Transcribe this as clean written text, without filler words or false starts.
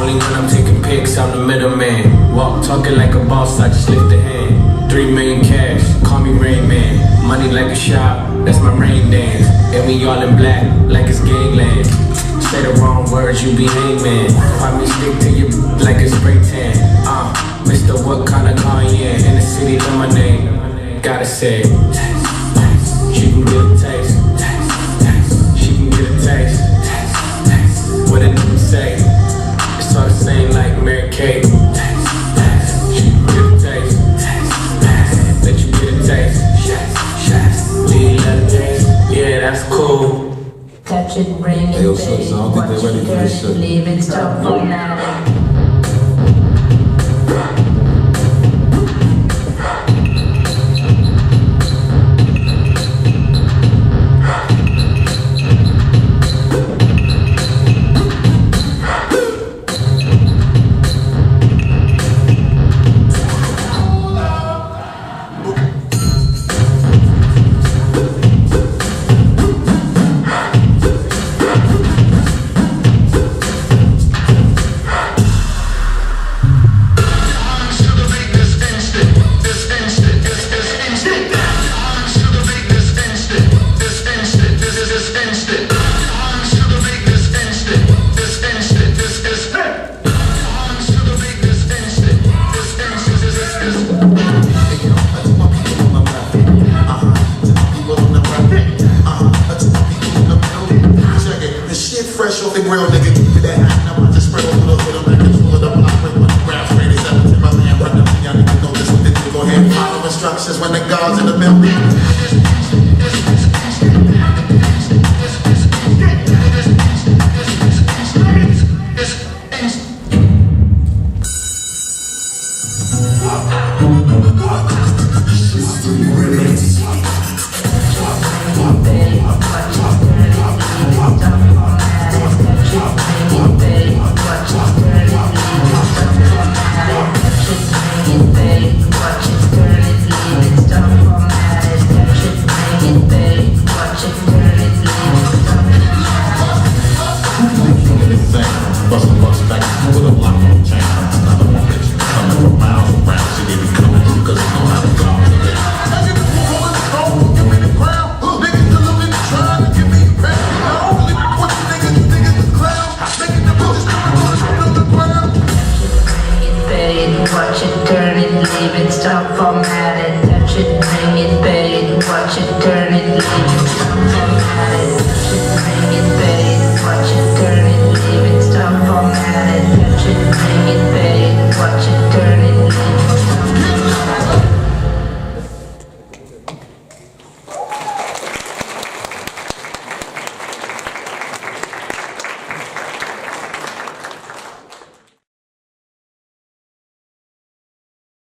Only when I'm taking pics, I'm the middleman. Walk talking like a boss, I just lift a hand. 3 million cash, call me Rain Man. Money like a shop, that's my rain dance. And we all in black, like it's gangland. Say the wrong words, you be hangman. Find me stick to you like a spray tan. Mr. What kind of car you in? In the city, know my name. Gotta say, taste, taste. She can get a taste, taste, taste. She can get a taste, taste, taste. What did you say? It's all the same like Mary Kate. Taste, taste. She can get a taste, taste, taste. Let you get a taste, taste, taste. Do you love the taste? Yeah, that's cool. Touch it, bring it, Hey, yo, son, I don't think they're ready for this shit. Leave it, stop formatting. Fresh off the grill, nigga, keep it that hot. Now I just spread a little bit of back and pull it up block with my graph ready. 17 my land, run up, y'all niggas know this what they do. Go ahead and follow instructions when the guards in the building. Watch it, turn it, leave it, stop formatting.